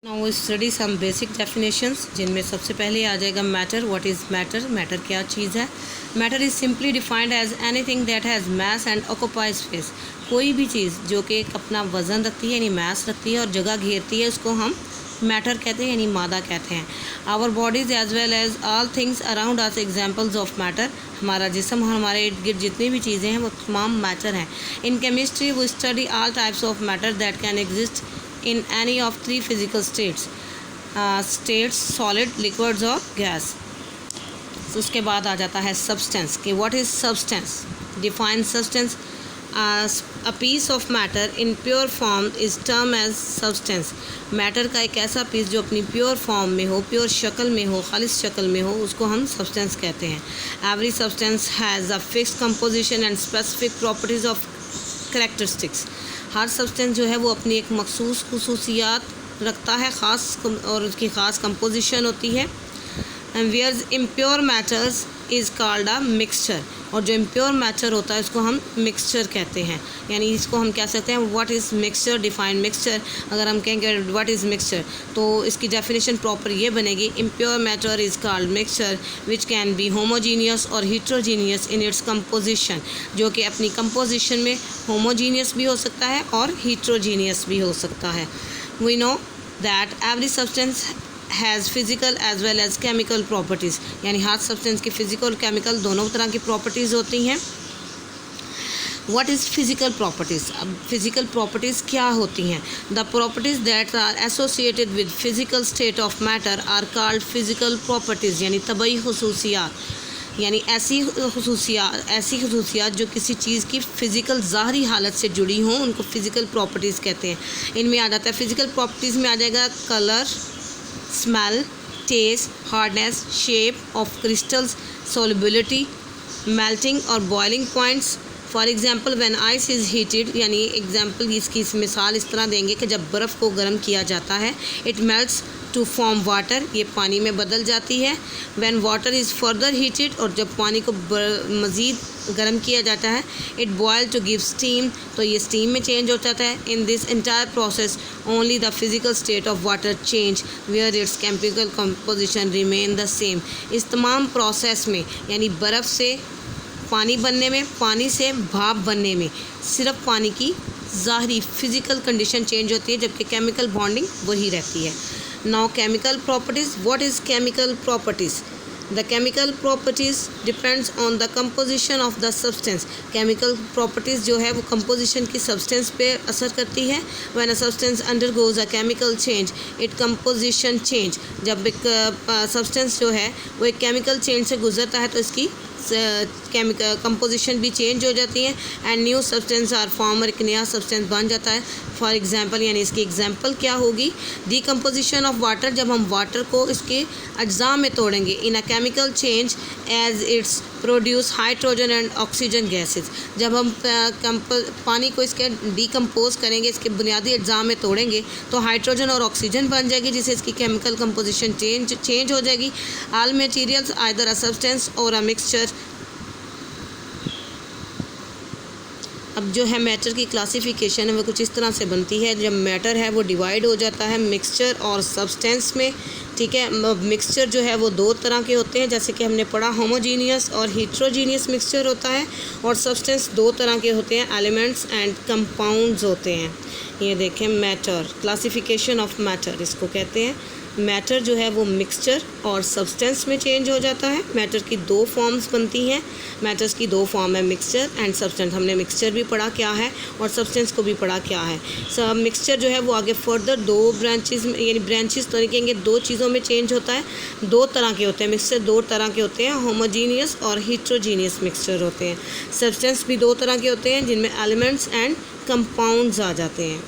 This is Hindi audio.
Now we study some basic definitions, जिनमें सबसे पहले आ जाएगा matter. What is matter? Matter क्या चीज़ है? Matter is simply defined as anything that has mass and occupies space. कोई भी चीज़ जो कि अपना वज़न रखती है यानी मास रखती है और जगह घेरती है, उसको हम मैटर कहते हैं यानी मादा कहते हैं। Our bodies as well as all things around us examples of matter. हमारा जिस्म और हमारे इर्द गिर्द जितनी भी चीज़ें हैं वो तमाम मैटर हैं। In chemistry we study all types of matter that can exist in any of three physical states, solid, liquids और gas। तो उसके बाद आ जाता है substance कि what is substance? Define substance as a piece of matter in pure form is termed as substance। Matter का एक ऐसा पीस जो अपनी प्योर फॉर्म में हो, प्योर शक्ल में हो, खालिस शक्ल में हो, उसको हम सब्सटेंस कहते हैं। Every substance has a fixed composition and specific properties of characteristics. Her substance जो है वो अपनी एक मखसूस खुसूसियात रखता है, ख़ास और उसकी ख़ास कंपोजिशन होती है। Whereas impure matters is called a mixture. और जो इम्प्योर मैटर होता है उसको हम मिक्सचर कहते हैं, यानी इसको हम कह सकते हैं what is mixture. Define mixture, अगर हम कहेंगे व्हाट इज़ मिक्सचर तो इसकी डेफिनेशन प्रॉपर ये बनेगी, impure matter is called mixture which can be homogeneous और हीट्रोजीनियस इन इट्स कंपोजिशन। जो कि अपनी कंपोजिशन में होमोजीनियस भी हो सकता है और हीट्रोजीनियस भी हो सकता है। We know that every substance has physical as well as chemical properties, यानी हर सब्सटेंस की फ़िज़िकल और केमिकल दोनों तरह की प्रॉपर्टीज़ होती हैं। What is physical properties? अब फ़िज़िकल प्रॉपर्टीज़ क्या होती हैं? The properties that are associated with physical state of matter are called physical properties, यानी तबई खुसूसियात, यानी ऐसी खसूसियात जो किसी चीज़ की फ़िज़िकल ज़ाहरी हालत से जुड़ी हों, उनको फ़िज़िकल प्रॉपर्टीज़ कहते हैं। इनमें आ जाता है फ़िज़िकल प्रॉपर्टीज़ में आ जाएगा colour, smell, taste, hardness, shape of crystals, solubility, melting और boiling points. For example when ice is heated, यानी एग्जांपल इसकी मिसाल इस तरह देंगे कि जब बर्फ़ को गर्म किया जाता है, it melts to form water, ये पानी में बदल जाती है। When water is further heated, और जब पानी को मज़ीद गर्म किया जाता है, it boil to give steam, तो ये स्टीम में चेंज हो जाता है। In this entire process only the physical state of water change where its chemical composition remain the same. इस तमाम प्रोसेस में, यानी बर्फ़ से पानी बनने में, पानी से भाप बनने में, सिर्फ पानी की ज़ाहरी फ़िज़िकल कंडीशन चेंज होती है, जबकि केमिकल बॉन्डिंग वही रहती है। Now chemical properties. What is chemical properties? The chemical properties depends on the composition of the substance. Chemical properties जो है वो कंपोजिशन की सब्सटेंस पे असर करती है। When a substance undergoes a chemical change it composition change. जब एक सब्सटेंस जो है वो एक केमिकल चेंज से गुजरता है तो इसकी केमिकल कंपोजिशन भी चेंज हो जाती है and new substance are form, और एक नया सब्सटेंस बन जाता है। फॉर एग्जांपल, यानी इसकी एग्जांपल क्या होगी? डीकम्पोजिशन ऑफ वाटर, जब हम वाटर को इसके अज्जा में तोड़ेंगे। In a chemical change as its produce hydrogen and oxygen gases. जब हम पानी को इसके डीकम्पोज करेंगे, इसके बुनियादी अज्जा में तोड़ेंगे, तो हाइड्रोजन और ऑक्सीजन बन जाएगी, जिससे इसकी केमिकल कंपोजिशन चेंज हो जाएगी। All materials either a substance और अ मिक्सचर। अब जो है मैटर की क्लासिफिकेशन है वो कुछ इस तरह से बनती है। जब मैटर है वो डिवाइड हो जाता है मिक्सचर और सब्सटेंस में, ठीक है। मिक्सचर जो है वो दो तरह के होते हैं, जैसे कि हमने पढ़ा, होमोजीनियस और हीट्रोजीनियस मिक्सचर होता है। और सब्सटेंस दो तरह के होते हैं, एलिमेंट्स एंड कंपाउंड्स होते हैं। ये देखें मैटर, क्लासिफिकेशन ऑफ मैटर इसको कहते हैं। मैटर जो है वो मिक्सचर और सब्सटेंस में चेंज हो जाता है। मैटर की दो फॉर्म्स बनती हैं। मैटर्स की दो फॉर्म है, मिक्सचर एंड सब्सटेंस। हमने मिक्सचर भी पढ़ा क्या है और सब्सटेंस को भी पढ़ा क्या है। सब मिक्सचर जो है वो आगे फर्दर दो ब्रांचेस, यानी ब्रांचेस तो नहीं कहेंगे, दो चीज़ों में चेंज होता है। दो तरह के होते हैं मिक्सचर, दो तरह के होते हैं, होमोजीनियस और हीट्रोजीनियस मिक्सचर होते हैं। सब्सटेंस भी दो तरह के होते हैं, जिनमें एलिमेंट्स एंड कंपाउंड्स आ जाते हैं।